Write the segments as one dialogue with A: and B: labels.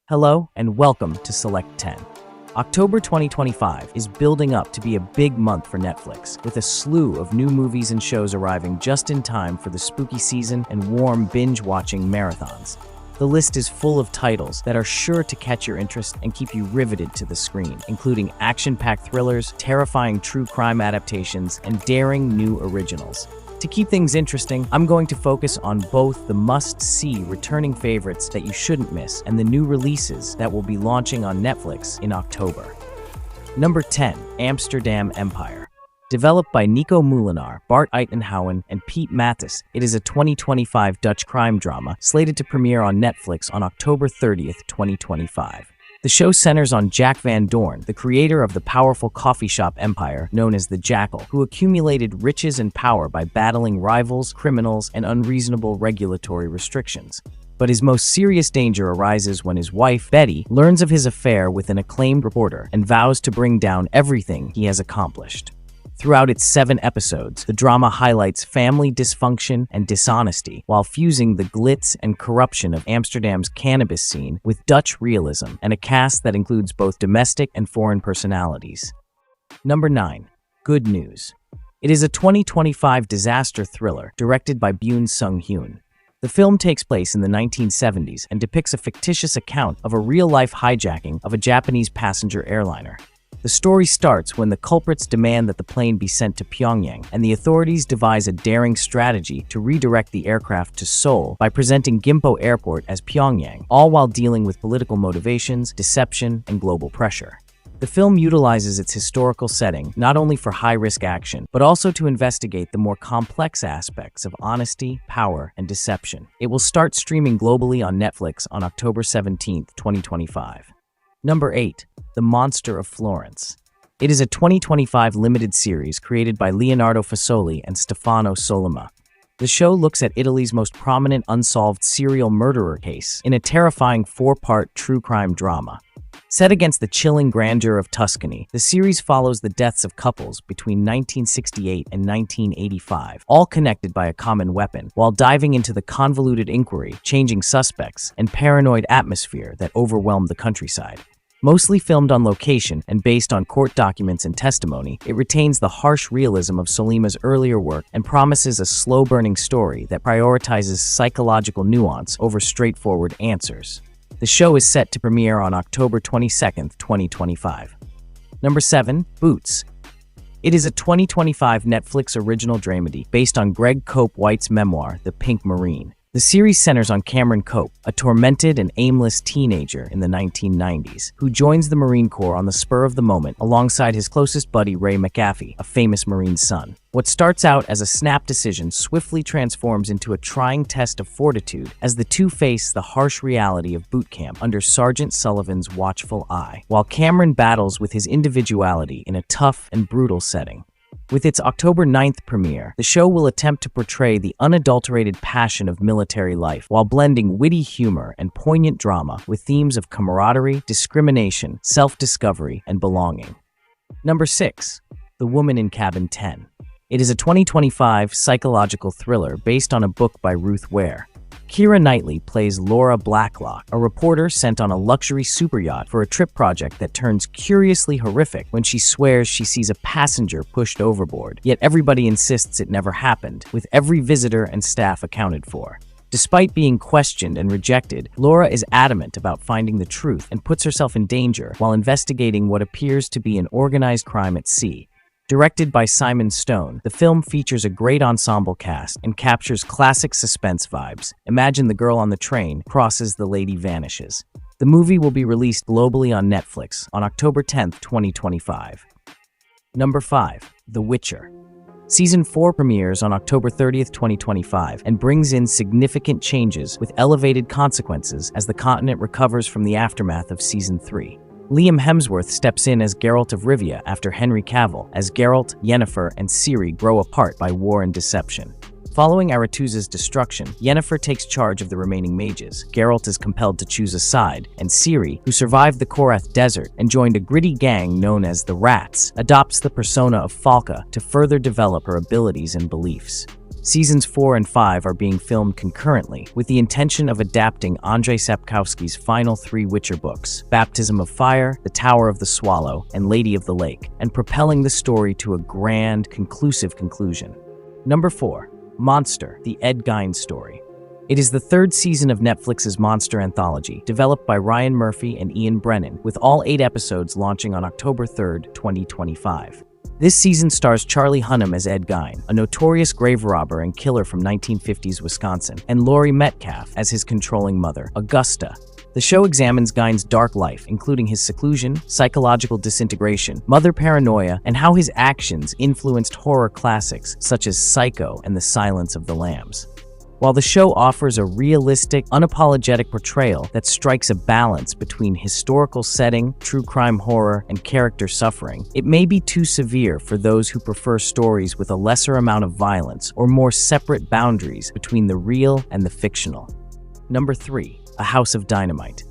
A: Hello and welcome to Select 10. October 2025 is building up to be a big month for Netflix, with a slew of new movies and shows arriving just in time for the spooky season and warm binge-watching marathons. The list is full of titles that are sure to catch your interest and keep you riveted to the screen, including action-packed thrillers, terrifying true crime adaptations, and daring new originals. To keep things interesting, I'm going to focus on both the must-see returning favorites that you shouldn't miss and the new releases that will be launching on Netflix in October. Number 10. Amsterdam Empire. Developed by Nico Molenaar, Bart Uitenhouwen, and Piet Mattis, it is a 2025 Dutch crime drama slated to premiere on Netflix on October 30th, 2025. The show centers on Jack Van Doorn, the creator of the powerful coffee shop empire known as the Jackal, who accumulated riches and power by battling rivals, criminals, and unreasonable regulatory restrictions. But his most serious danger arises when his wife, Betty, learns of his affair with an acclaimed reporter and vows to bring down everything he has accomplished. Throughout its 7 episodes, the drama highlights family dysfunction and dishonesty while fusing the glitz and corruption of Amsterdam's cannabis scene with Dutch realism and a cast that includes both domestic and foreign personalities. Number 9. Good News. It is a 2025 disaster thriller directed by Byun Sung-hyun. The film takes place in the 1970s and depicts a fictitious account of a real-life hijacking of a Japanese passenger airliner. The story starts when the culprits demand that the plane be sent to Pyongyang, and the authorities devise a daring strategy to redirect the aircraft to Seoul by presenting Gimpo Airport as Pyongyang, all while dealing with political motivations, deception, and global pressure. The film utilizes its historical setting not only for high-risk action, but also to investigate the more complex aspects of honesty, power, and deception. It will start streaming globally on Netflix on October 17, 2025. Number 8. The Monster of Florence. It is a 2025 limited series created by Leonardo Fasoli and Stefano Sollima. The show looks at Italy's most prominent unsolved serial murderer case in a terrifying 4-part true crime drama. Set against the chilling grandeur of Tuscany, the series follows the deaths of couples between 1968 and 1985, all connected by a common weapon, while diving into the convoluted inquiry, changing suspects, and paranoid atmosphere that overwhelmed the countryside. Mostly filmed on location and based on court documents and testimony, it retains the harsh realism of Solima's earlier work and promises a slow-burning story that prioritizes psychological nuance over straightforward answers. The show is set to premiere on October 22, 2025. Number 7. Boots. It is a 2025 Netflix original dramedy based on Greg Cope White's memoir, The Pink Marine. The series centers on Cameron Cope, a tormented and aimless teenager in the 1990s, who joins the Marine Corps on the spur of the moment alongside his closest buddy Ray McAfee, a famous Marine's son. What starts out as a snap decision swiftly transforms into a trying test of fortitude as the two face the harsh reality of boot camp under Sergeant Sullivan's watchful eye, while Cameron battles with his individuality in a tough and brutal setting. With its October 9th premiere, the show will attempt to portray the unadulterated passion of military life while blending witty humor and poignant drama with themes of camaraderie, discrimination, self-discovery, and belonging. Number 6. The Woman in Cabin 10. It is a 2025 psychological thriller based on a book by Ruth Ware. Keira Knightley plays Laura Blacklock, a reporter sent on a luxury superyacht for a trip project that turns curiously horrific when she swears she sees a passenger pushed overboard, yet everybody insists it never happened, with every visitor and staff accounted for. Despite being questioned and rejected, Laura is adamant about finding the truth and puts herself in danger while investigating what appears to be an organized crime at sea. Directed by Simon Stone, the film features a great ensemble cast and captures classic suspense vibes. Imagine the girl on the train crosses, the lady vanishes. The movie will be released globally on Netflix on October 10, 2025. Number 5. The Witcher. Season 4 premieres on October 30, 2025, and brings in significant changes with elevated consequences as the continent recovers from the aftermath of Season 3. Liam Hemsworth steps in as Geralt of Rivia after Henry Cavill, as Geralt, Yennefer, and Ciri grow apart by war and deception. Following Aretuza's destruction, Yennefer takes charge of the remaining mages. Geralt is compelled to choose a side, and Ciri, who survived the Korath Desert and joined a gritty gang known as the Rats, adopts the persona of Falka to further develop her abilities and beliefs. Seasons 4 and 5 are being filmed concurrently, with the intention of adapting Andrzej Sapkowski's final 3 Witcher books, Baptism of Fire, The Tower of the Swallow, and Lady of the Lake, and propelling the story to a grand, conclusive conclusion. Number 4. Monster, the Ed Gein story. It is the 3rd season of Netflix's Monster anthology, developed by Ryan Murphy and Ian Brennan, with all 8 episodes launching on October 3, 2025. This season stars Charlie Hunnam as Ed Gein, a notorious grave robber and killer from 1950s Wisconsin, and Laurie Metcalf as his controlling mother, Augusta. The show examines Gein's dark life, including his seclusion, psychological disintegration, mother paranoia, and how his actions influenced horror classics such as Psycho and The Silence of the Lambs. While the show offers a realistic, unapologetic portrayal that strikes a balance between historical setting, true crime horror, and character suffering, it may be too severe for those who prefer stories with a lesser amount of violence or more separate boundaries between the real and the fictional. Number 3. A House of Dynamite.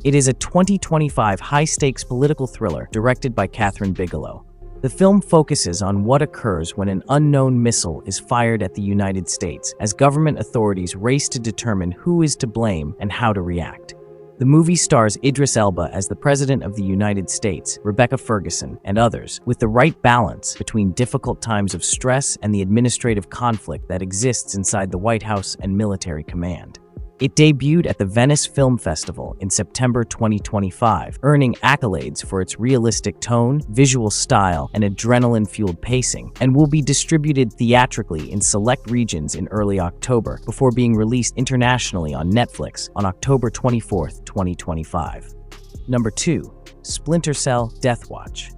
A: It is a 2025 high-stakes political thriller directed by Kathryn Bigelow. The film focuses on what occurs when an unknown missile is fired at the United States, as government authorities race to determine who is to blame and how to react. The movie stars Idris Elba as the President of the United States, Rebecca Ferguson, and others, with the right balance between difficult times of stress and the administrative conflict that exists inside the White House and military command. It debuted at the Venice Film Festival in September 2025, earning accolades for its realistic tone, visual style, and adrenaline-fueled pacing, and will be distributed theatrically in select regions in early October before being released internationally on Netflix on October 24, 2025. Number 2. Splinter Cell: Deathwatch.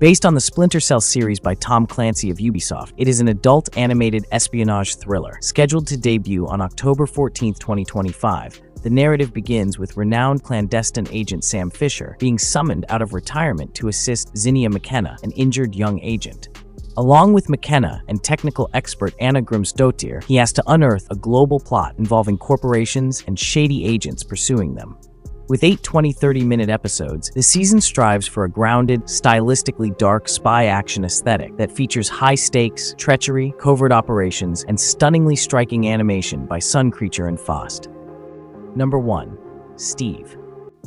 A: Based on the Splinter Cell series by Tom Clancy of Ubisoft, it is an adult animated espionage thriller, scheduled to debut on October 14, 2025. The narrative begins with renowned clandestine agent Sam Fisher being summoned out of retirement to assist Zinnia McKenna, an injured young agent. Along with McKenna and technical expert Anna Grimsdottir, he has to unearth a global plot involving corporations and shady agents pursuing them. With 8 20-30-minute episodes, the season strives for a grounded, stylistically dark spy action aesthetic that features high stakes, treachery, covert operations, and stunningly striking animation by Sun Creature and Faust. Number 1. Steve.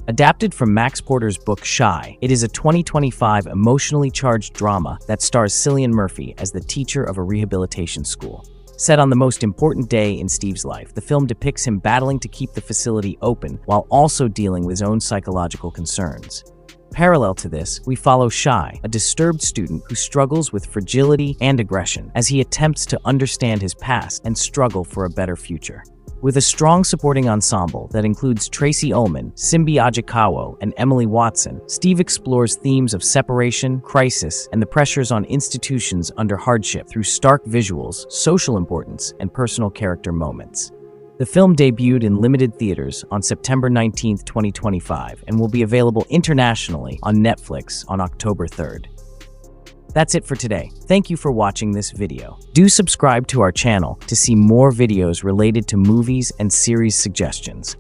A: Adapted from Max Porter's book Shy, it is a 2025 emotionally charged drama that stars Cillian Murphy as the teacher of a rehabilitation school. Set on the most important day in Steve's life, the film depicts him battling to keep the facility open while also dealing with his own psychological concerns. Parallel to this, we follow Shy, a disturbed student who struggles with fragility and aggression as he attempts to understand his past and struggle for a better future. With a strong supporting ensemble that includes Tracy Ullman, Simbi Ajikawa, and Emily Watson, Steve explores themes of separation, crisis, and the pressures on institutions under hardship through stark visuals, social importance, and personal character moments. The film debuted in limited theaters on September 19, 2025, and will be available internationally on Netflix on October 3rd. That's it for today. Thank you for watching this video. Do subscribe to our channel to see more videos related to movies and series suggestions.